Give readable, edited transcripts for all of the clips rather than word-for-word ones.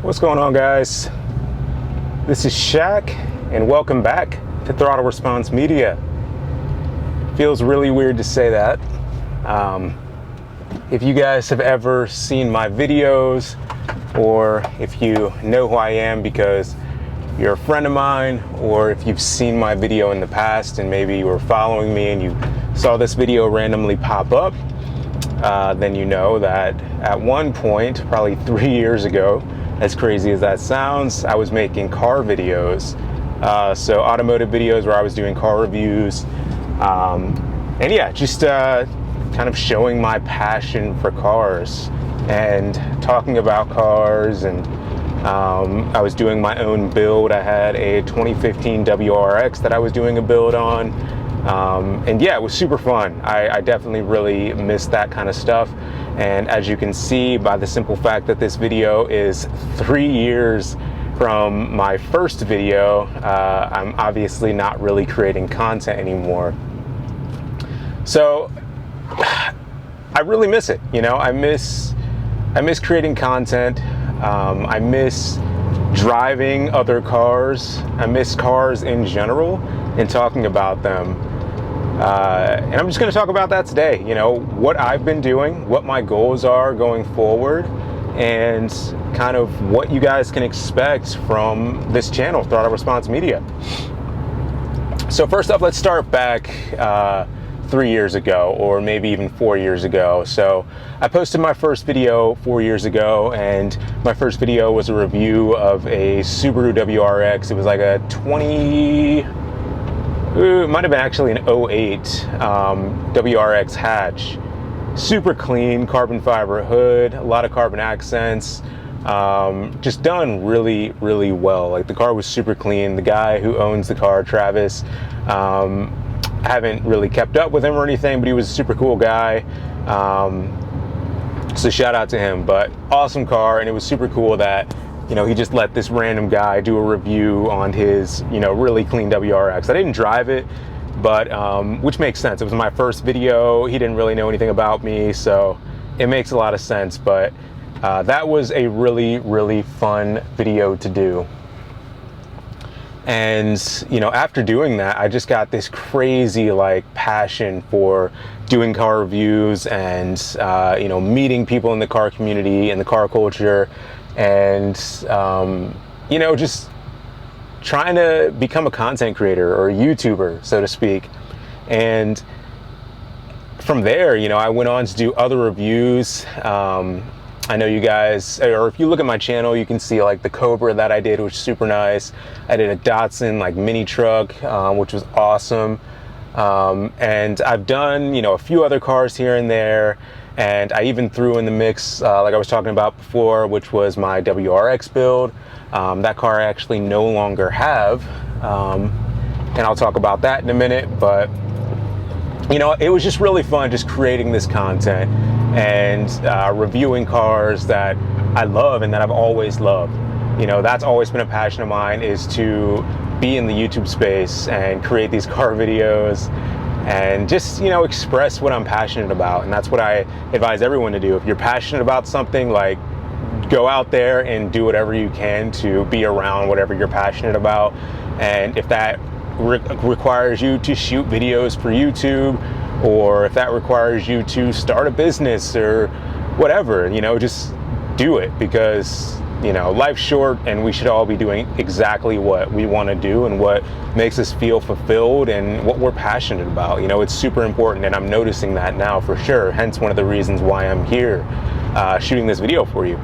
What's going on, guys? This is Shaq, and welcome back to Throttle Response Media. Feels really weird to say that. If you guys have ever seen my videos, or if you know who I am because you're a friend of mine, or if you've seen my video in the past and maybe you were following me and you saw this video randomly pop up, then you know that at one point, probably 3 years ago, as crazy as that sounds, I was making car videos. So automotive videos where I was doing car reviews. And yeah, just kind of showing my passion for cars and talking about cars. And I was doing my own build. I had a 2015 WRX that I was doing a build on. And yeah, it was super fun. I definitely really missed that kind of stuff. And as you can see by the simple fact that this video is 3 years from my first video, I'm obviously not really creating content anymore. So I really miss it. You know, I miss creating content. I miss driving other cars. I miss cars in general and talking about them. And I'm just going to talk about that today. You know, what I've been doing, what my goals are going forward, and kind of what you guys can expect from this channel, Throttle Response Media. So first up, let's start back 3 years ago, or maybe even 4 years ago. So I posted my first video 4 years ago, and my first video was a review of a Subaru WRX. It was like a it might have been actually an 08 WRX hatch. Super clean, carbon fiber hood, a lot of carbon accents, just done really, really well. Like, the car was super clean. The guy who owns the car, Travis, I haven't really kept up with him or anything, but he was a super cool guy. So shout out to him. But awesome car, and it was super cool that, you know, he just let this random guy do a review on his, you know, really clean WRX. I didn't drive it, but which makes sense. It was my first video. He didn't really know anything about me, so it makes a lot of sense. But that was a really, really fun video to do. And, you know, after doing that, I just got this crazy, like, passion for doing car reviews and, you know, meeting people in the car community and the car culture. And, you know, just trying to become a content creator or a YouTuber, so to speak. And from there, you know, I went on to do other reviews. I know you guys, or if you look at my channel, you can see like the Cobra that I did, which was super nice. I did a Datsun like mini truck, which was awesome. And I've done, you know, a few other cars here and there. And I even threw in the mix, like I was talking about before, which was my WRX build. That car I actually no longer have. And I'll talk about that in a minute. But, you know, it was just really fun just creating this content and reviewing cars that I love and that I've always loved. You know, that's always been a passion of mine, is to be in the YouTube space and create these car videos and just, you know, express what I'm passionate about. And that's what I advise everyone to do. If you're passionate about something, like, go out there and do whatever you can to be around whatever you're passionate about. And if that requires you to shoot videos for YouTube, or if that requires you to start a business or whatever, you know, just do it, because, you know, life's short and we should all be doing exactly what we want to do and what makes us feel fulfilled and what we're passionate about. You know, it's super important, and I'm noticing that now for sure. Hence one of the reasons why I'm here shooting this video for you.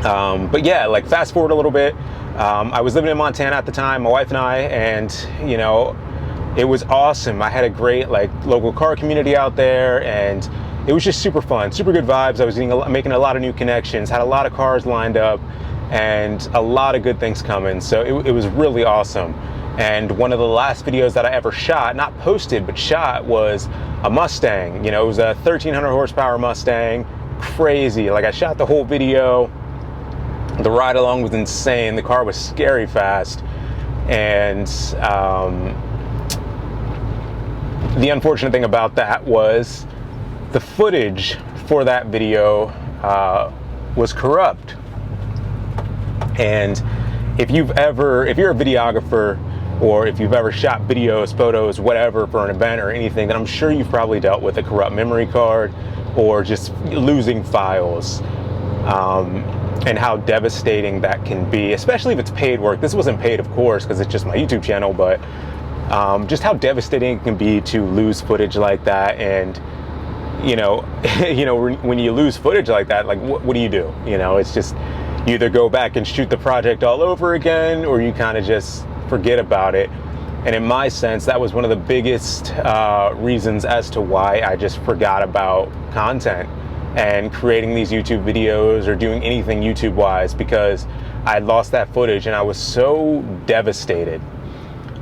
But yeah, like, fast forward a little bit. I was living in Montana at the time, my wife and I, and, you know, it was awesome. I had a great, like, local car community out there, and it was just super fun, super good vibes. I was making a lot of new connections, had a lot of cars lined up, and a lot of good things coming. So it was really awesome. And one of the last videos that I ever shot, not posted, but shot, was a Mustang. You know, it was a 1300 horsepower Mustang. Crazy. Like, I shot the whole video. The ride along was insane. The car was scary fast. And the unfortunate thing about that was the footage for that video was corrupt. And if you're a videographer, or if you've ever shot videos, photos, whatever, for an event or anything, then I'm sure you've probably dealt with a corrupt memory card or just losing files, and how devastating that can be, especially if it's paid work. This wasn't paid, of course, because it's just my YouTube channel, but just how devastating it can be to lose footage like that. And when you lose footage like that, like what do you do? It's just, you either go back and shoot the project all over again, or you kind of just forget about it. And in my sense, that was one of the biggest reasons as to why I just forgot about content and creating these YouTube videos or doing anything YouTube wise, because I lost that footage and I was so devastated,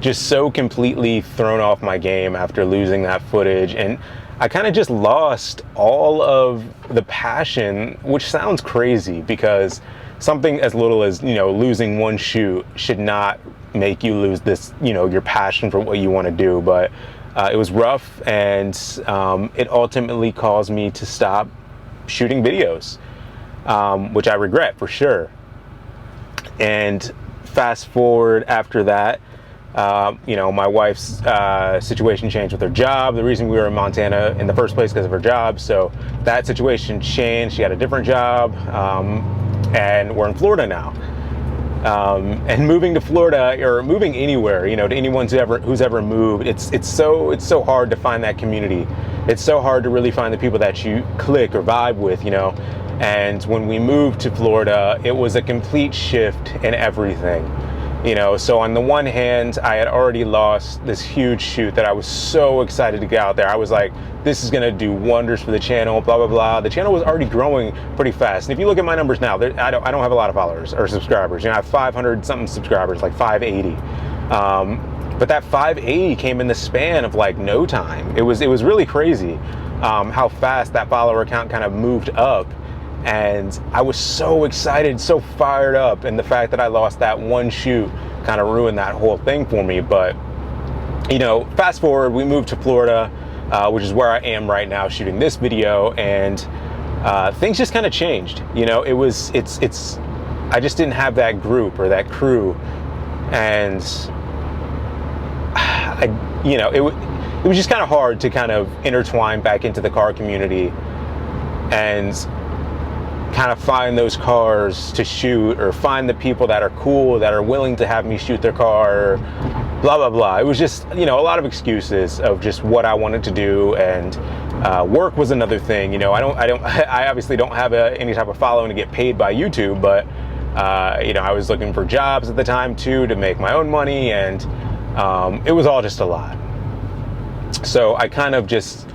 just so completely thrown off my game after losing that footage. And I kind of just lost all of the passion, which sounds crazy, because something as little as, losing one shoot should not make you lose this, your passion for what you want to do. But it was rough, and it ultimately caused me to stop shooting videos, which I regret for sure. And fast forward after that, my wife's situation changed with her job. The reason we were in Montana in the first place, because of her job. So that situation changed. She had a different job, and we're in Florida now. And moving to Florida, or moving anywhere, to anyone who's ever moved, it's so hard to find that community. It's so hard to really find the people that you click or vibe with, And when we moved to Florida, it was a complete shift in everything. So on the one hand, I had already lost this huge shoot that I was so excited to get out there. I was like, this is gonna do wonders for the channel, blah, blah, blah. The channel was already growing pretty fast. And if you look at my numbers now, I don't have a lot of followers or subscribers. I have 500 something subscribers, like 580. But that 580 came in the span of like no time. It was really crazy how fast that follower count kind of moved up. And I was so excited, so fired up, and the fact that I lost that one shoot kind of ruined that whole thing for me. But fast forward, we moved to Florida, which is where I am right now shooting this video, and things just kind of changed. I just didn't have that group or that crew, and it was just kind of hard to kind of intertwine back into the car community and kind of find those cars to shoot, or find the people that are cool, that are willing to have me shoot their car, or blah, blah, blah. It was just, a lot of excuses of just what I wanted to do. And work was another thing. I obviously don't have any type of following to get paid by YouTube, but I was looking for jobs at the time too, to make my own money. And it was all just a lot. So I kind of just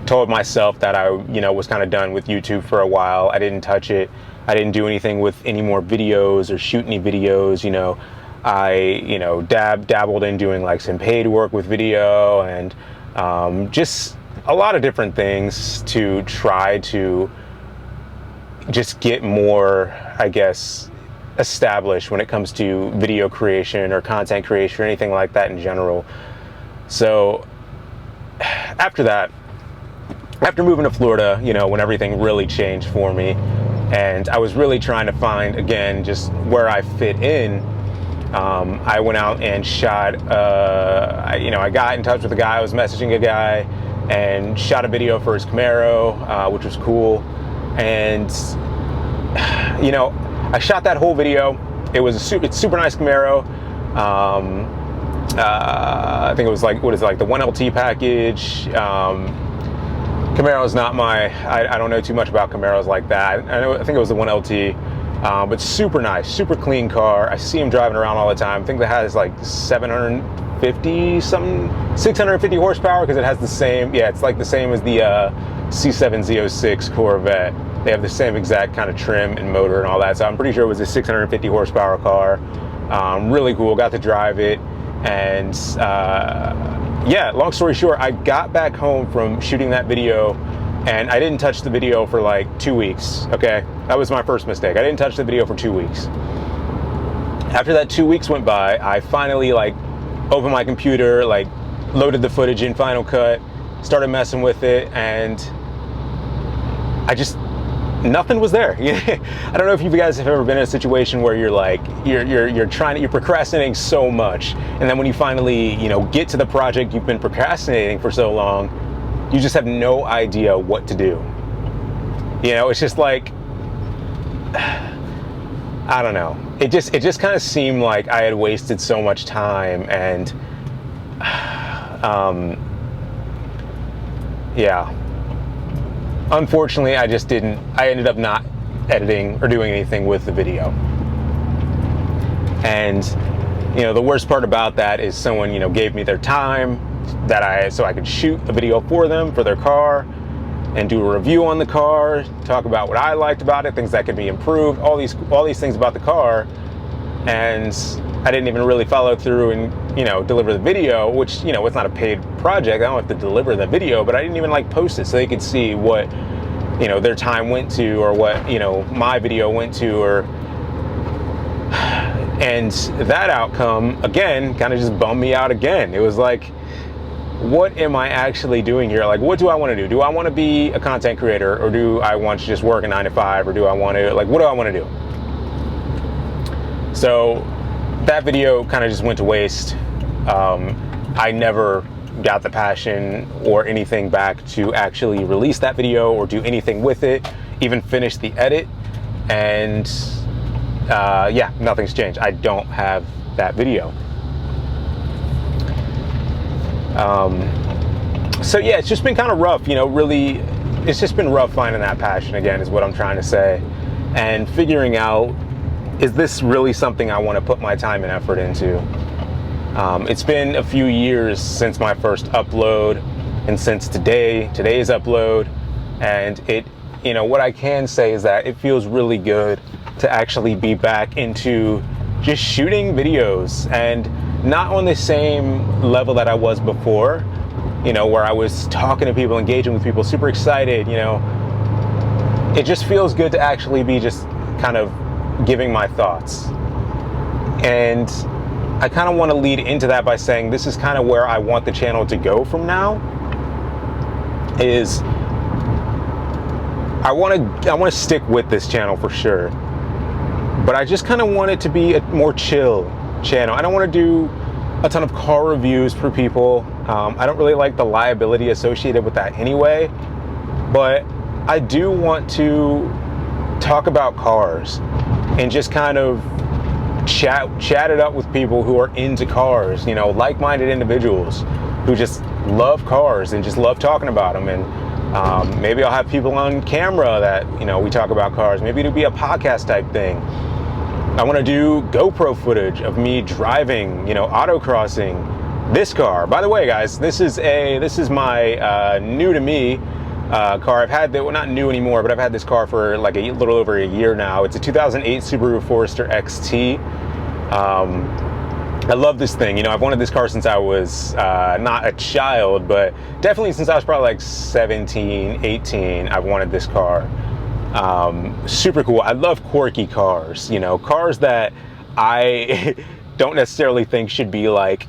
told myself that I, was kind of done with YouTube for a while. I didn't touch it. I didn't do anything with any more videos or shoot any videos. I, dabbled in doing like some paid work with video, and just a lot of different things to try to just get more, I guess, established when it comes to video creation or content creation or anything like that in general. So after that, after moving to Florida, when everything really changed for me, and I was really trying to find, again, just where I fit in, I went out and shot, I got in touch with a guy. I was messaging a guy and shot a video for his Camaro, which was cool. And, I shot that whole video. It's super nice Camaro. I think it was like, the 1LT package. Camaro is not I don't know too much about Camaros like that. I think it was the 1LT, but super nice, super clean car. I see him driving around all the time. I think that has like 650 horsepower, because it has the same, it's like the same as the C7 Z06 Corvette. They have the same exact kind of trim and motor and all that. So I'm pretty sure it was a 650 horsepower car. Really cool, got to drive it. And yeah, long story short, I got back home from shooting that video, and I didn't touch the video for like 2 weeks, okay? That was my first mistake. I didn't touch the video for 2 weeks. After that 2 weeks went by, I finally opened my computer, loaded the footage in Final Cut, started messing with it, and nothing was there. I don't know if you guys have ever been in a situation where you're like, you're procrastinating so much, and then when you finally, get to the project you've been procrastinating for so long, you just have no idea what to do. It's just like, I don't know. It just kind of seemed like I had wasted so much time, and yeah. Unfortunately, I ended up not editing or doing anything with the video. And, the worst part about that is someone, gave me their time so I could shoot a video for them, for their car, and do a review on the car, talk about what I liked about it, things that could be improved, all these things about the car. And I didn't even really follow through and, deliver the video, which, it's not a paid project. I don't have to deliver the video, but I didn't even post it so they could see what, their time went to, or what, my video went to, and that outcome, again, kind of just bummed me out again. It was like, what am I actually doing here? Like, what do I want to do? Do I want to be a content creator, or do I want to just work a 9 to 5, or do I want to, what do I want to do? So that video kind of just went to waste. I never got the passion or anything back to actually release that video or do anything with it, even finish the edit. And yeah, nothing's changed. I don't have that video. So yeah, it's just been kind of rough, really, it's just been rough finding that passion again, is what I'm trying to say. And figuring out, is this really something I want to put my time and effort into? It's been a few years since my first upload, and since today's upload, and what I can say is that it feels really good to actually be back into just shooting videos, and not on the same level that I was before, where I was talking to people, engaging with people, super excited. It just feels good to actually be just kind of giving my thoughts. And I kind of want to lead into that by saying this is kind of where I want the channel to go from now. Is I want to stick with this channel for sure, but I just kind of want it to be a more chill channel. I don't want to do a ton of car reviews for people. I don't really like the liability associated with that anyway, but I do want to talk about cars and just kind of chat it up with people who are into cars, like-minded individuals who just love cars and just love talking about them. And maybe I'll have people on camera that, we talk about cars. Maybe it'll be a podcast type thing. I want to do GoPro footage of me driving, autocrossing this car. By the way, guys, this is my new to me car. I've had that, well, not new anymore, but I've had this car for like a little over a year now. It's a 2008 Subaru Forester XT. I love this thing. I've wanted this car since I was not a child, but definitely since I was probably like 17, 18, I've wanted this car. Super cool. I love quirky cars, cars that I don't necessarily think should be like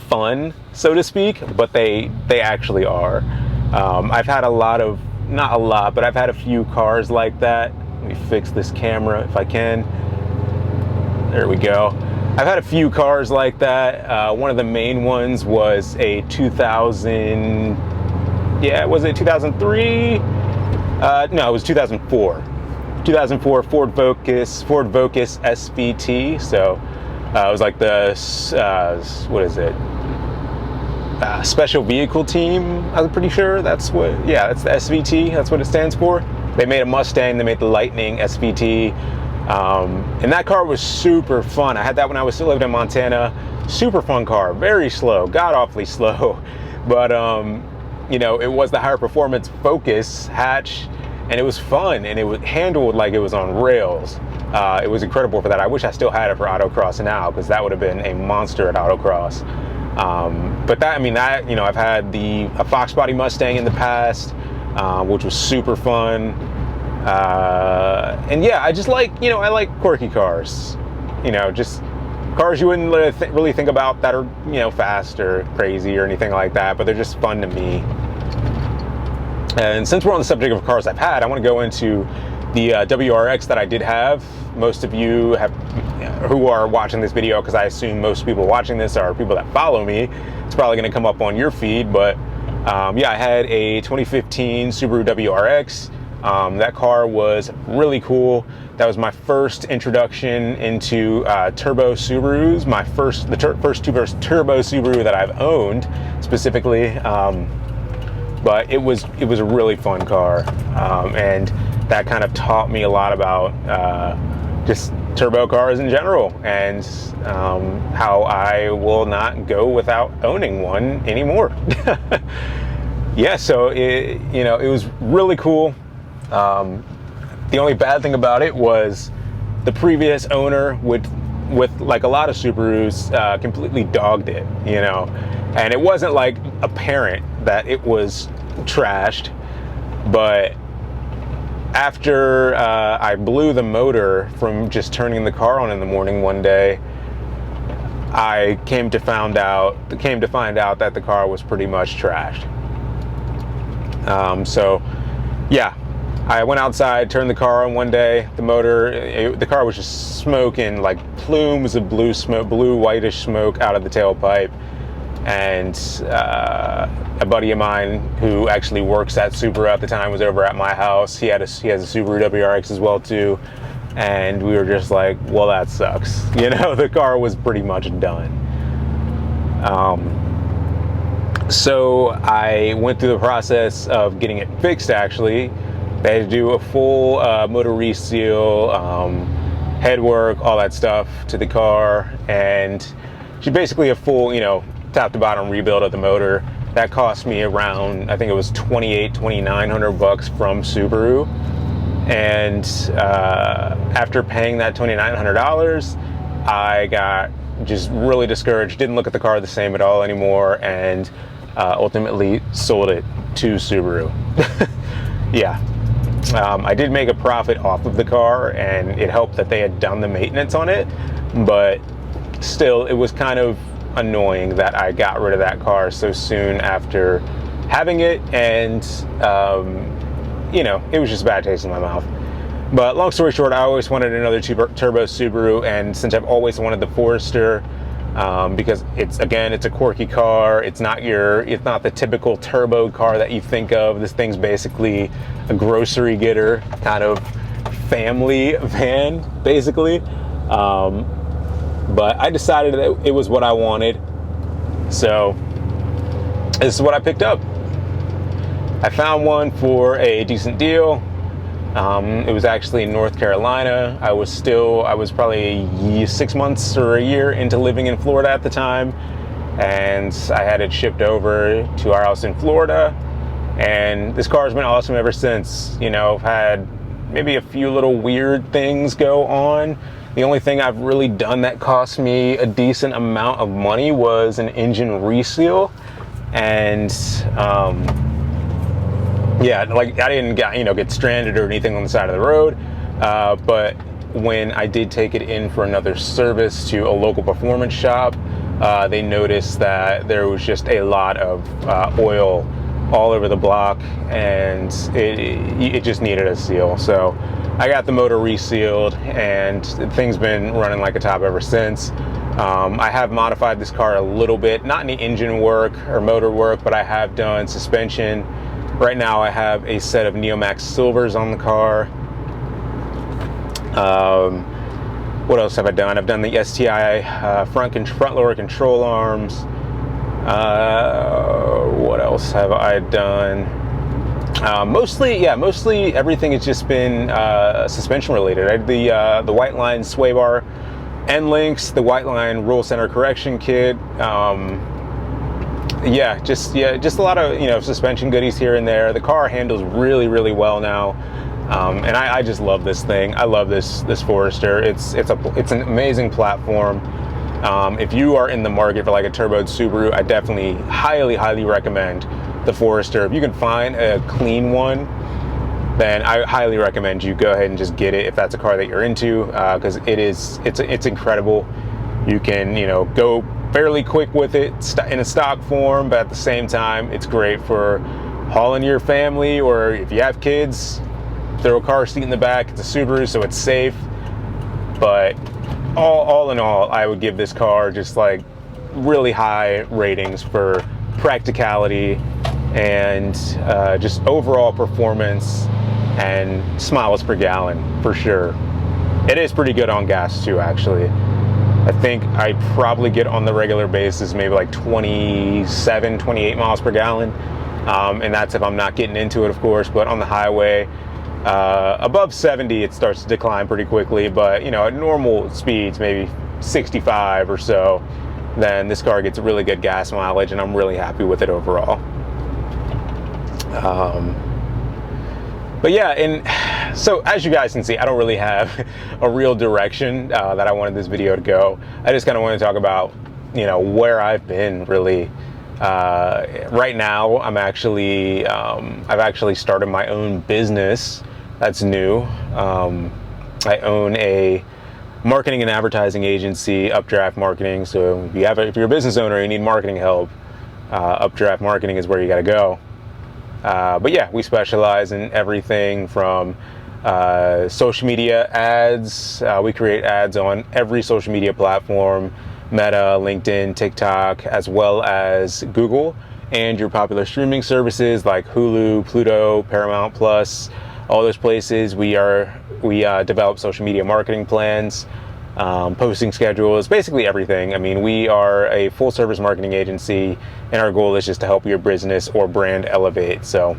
fun, so to speak, but they actually are. I've had not a lot, but I've had a few cars like that. Let me fix this camera if I can. There we go. I've had a few cars like that. One of the main ones was a 2000, was it 2003? No, it was 2004. 2004 Ford Focus SVT. So it was like the, what is it? Special Vehicle Team, I'm pretty sure that's what, that's the SVT, that's what it stands for. They made a Mustang, they made the Lightning SVT, and that car was super fun. I had that when I was still living in Montana. Super fun car, very slow, god awfully slow, but it was the higher performance Focus hatch, and it was fun, and it was handled like it was on rails. It was incredible for that. I wish I still had it for autocross now, because that would have been a monster at autocross. But that, I've had a Fox body Mustang in the past, which was super fun. And yeah, I just like, I like quirky cars, just cars you wouldn't really think about that are, fast or crazy or anything like that, but they're just fun to me. And since we're on the subject of cars I've had, I want to go into The WRX that I did have, most of you have who are watching this video, because I assume most people watching this are people that follow me, it's probably going to come up on your feed. But yeah, I had a 2015 Subaru WRX. That car was really cool. That was my first introduction into turbo Subarus. First turbo Subaru that I've owned specifically. But it was a really fun car, and that kind of taught me a lot about just turbo cars in general, and how I will not go without owning one anymore. Yeah, so it was really cool. The only bad thing about it was the previous owner with like a lot of Subarus completely dogged it, and it wasn't like apparent that it was trashed, but after I blew the motor from just turning the car on in the morning one day, I came to find out that the car was pretty much trashed. So yeah, I went outside, turned the car on one day. The car was just smoking like plumes of blue smoke, blue whitish smoke out of the tailpipe. And a buddy of mine who actually works at Subaru at the time was over at my house. He has a Subaru WRX as well too, and we were just like, well, that sucks. The car was pretty much done. So I went through the process of getting it fixed. Actually, they had to do a full motor reseal, head work, all that stuff to the car, and basically a full, top to bottom rebuild of the motor. That cost me around, I think it was $2,900 from Subaru. And after paying that $2,900, I got just really discouraged, didn't look at the car the same at all anymore, and ultimately sold it to Subaru. Yeah. I did make a profit off of the car, and it helped that they had done the maintenance on it, but still, it was kind of annoying that I got rid of that car so soon after having it, and it was just a bad taste in my mouth. But long story short, I always wanted another turbo Subaru, and since I've always wanted the Forester, because it's a quirky car. It's not the typical turbo car that you think of. This thing's basically a grocery getter kind of family van, basically. But I decided that it was what I wanted, so this is what I picked up. I found one for a decent deal. It was actually in North Carolina. I was probably 6 months or a year into living in Florida at the time, and I had it shipped over to our house in Florida, and this car's been awesome ever since. I've had maybe a few little weird things go on. The only thing I've really done that cost me a decent amount of money was an engine reseal, and yeah, like I didn't get stranded or anything on the side of the road, but when I did take it in for another service to a local performance shop, they noticed that there was just a lot of oil all over the block, and it just needed a seal. So I got the motor resealed, and thing's been running like a top ever since. I have modified this car a little bit, not any engine work or motor work, but I have done suspension. Right now I have a set of Neomax Silvers on the car. What else have I done? I've done the STI front lower control arms. What else have I done? Mostly everything has just been suspension related. I had the White Line sway bar end links, the White Line roll center correction kit. Just a lot of suspension goodies here and there. The car handles really, really well now, and I just love this thing. I love this Forester. It's an amazing platform. If you are in the market for like a turboed Subaru, I definitely highly recommend the Forester. If you can find a clean one, then I highly recommend you go ahead and just get it if that's a car that you're into, because it's incredible. You can go fairly quick with it in a stock form, but at the same time, it's great for hauling your family, or if you have kids, throw a car seat in the back. It's a Subaru, so it's safe. But all in all, I would give this car just like really high ratings for practicality and just overall performance and miles per gallon for sure. It is pretty good on gas too, actually. I think I probably get on the regular basis maybe like 27, 28 miles per gallon. And that's if I'm not getting into it, of course. But on the highway, above 70, it starts to decline pretty quickly. But, you know, at normal speeds, maybe 65 or so, then this car gets really good gas mileage, and I'm really happy with it overall. But yeah, and so as you guys can see, I don't really have a real direction that I wanted this video to go. I just kind of want to talk about, you know, where I've been really. Right now, I've actually started my own business. That's new. I own a marketing and advertising agency, Updraft Marketing. So if you're a business owner, you need marketing help, Updraft Marketing is where you got to go. But yeah, we specialize in everything from social media ads. We create ads on every social media platform, Meta, LinkedIn, TikTok, as well as Google, and your popular streaming services like Hulu, Pluto, Paramount Plus, all those places. We develop social media marketing plans, posting schedules, basically everything. I mean, we are a full service marketing agency, and our goal is just to help your business or brand elevate. So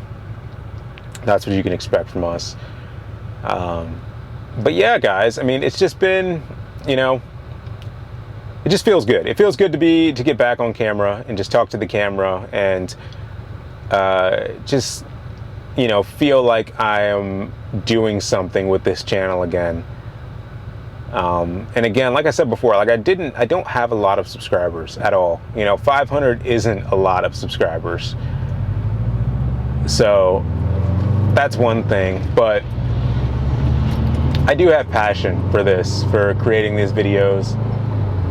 that's what you can expect from us. But yeah, guys, I mean, it's just been, you know, it just feels good. It feels good to get back on camera and just talk to the camera and just, you know, feel like I am doing something with this channel again. And again, like I said before, like I don't have a lot of subscribers at all. You know, 500 isn't a lot of subscribers. So that's one thing, but I do have passion for this, for creating these videos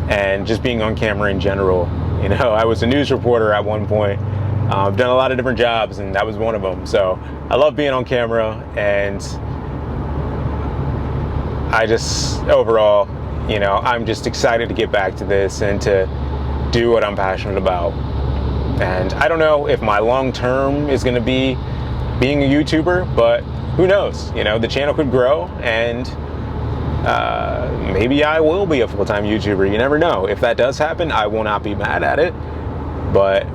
and just being on camera in general. You know, I was a news reporter at one point. I've done a lot of different jobs, and that was one of them. So I love being on camera, and I just, overall, you know, I'm just excited to get back to this and to do what I'm passionate about. And I don't know if my long term is going to be being a YouTuber, but who knows? You know, the channel could grow, and maybe I will be a full-time YouTuber. You never know. If that does happen, I will not be mad at it. But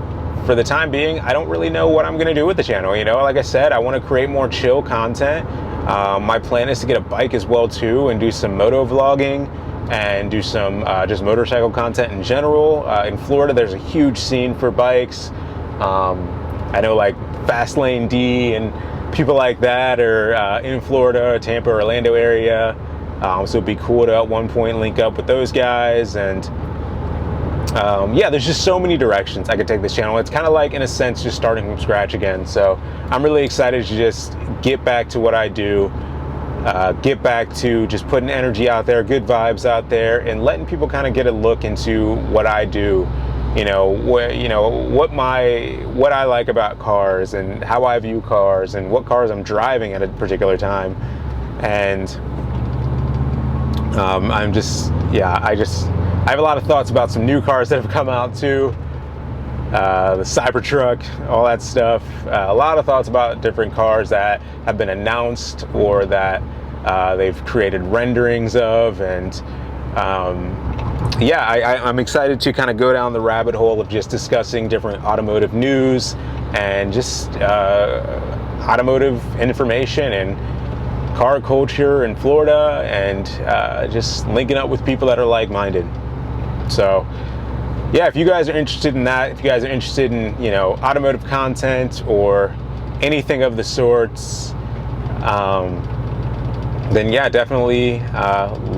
for the time being, I don't really know what I'm going to do with the channel. You know, like I said, I want to create more chill content. My plan is to get a bike as well too, and do some moto vlogging and do some just motorcycle content in general. In Florida, there's a huge scene for bikes. I know like Fast Lane D and people like that are in Florida, Tampa, Orlando area. So it'd be cool to at one point link up with those guys. And yeah, there's just so many directions I could take this channel. It's kind of like, in a sense, just starting from scratch again. So I'm really excited to just get back to what I do, get back to just putting energy out there, good vibes out there, and letting people kind of get a look into what I do. You know, what I like about cars and how I view cars and what cars I'm driving at a particular time. And I have a lot of thoughts about some new cars that have come out too. The Cybertruck, all that stuff. A lot of thoughts about different cars that have been announced or that they've created renderings of. And yeah, I'm excited to kind of go down the rabbit hole of just discussing different automotive news and just automotive information and car culture in Florida, and just linking up with people that are like-minded. So yeah, if you guys are interested in that, if you guys are interested in, you know, automotive content or anything of the sorts, then yeah, definitely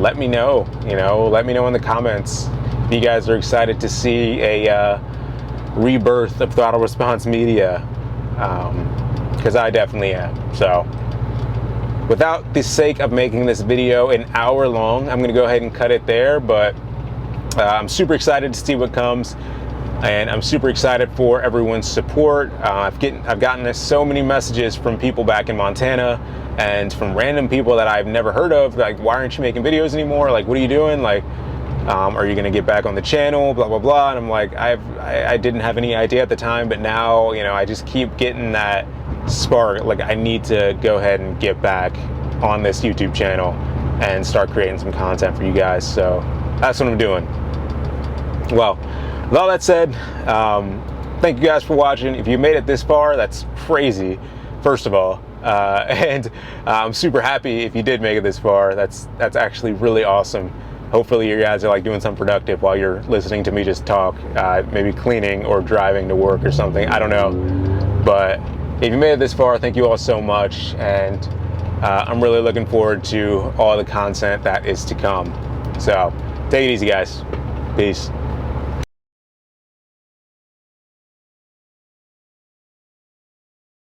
let me know. You know, let me know in the comments if you guys are excited to see a rebirth of Throttle Response Media, because I definitely am. So without the sake of making this video an hour long, I'm gonna go ahead and cut it there. But I'm super excited to see what comes. and I'm super excited for everyone's support. I've gotten so many messages from people back in Montana and from random people that I've never heard of, like, why aren't you making videos anymore? Like, what are you doing? Like, are you gonna get back on the channel? Blah blah blah. And I'm like, I didn't have any idea at the time, but now, you know, I just keep getting that spark. Like, I need to go ahead and get back on this YouTube channel and start creating some content for you guys. So that's what I'm doing. Well, with all that said, thank you guys for watching. If you made it this far, that's crazy, first of all. And I'm super happy if you did make it this far. That's actually really awesome. Hopefully you guys are like doing something productive while you're listening to me just talk, maybe cleaning or driving to work or something. I don't know. But if you made it this far, thank you all so much. And I'm really looking forward to all the content that is to come. So take it easy, guys. Peace.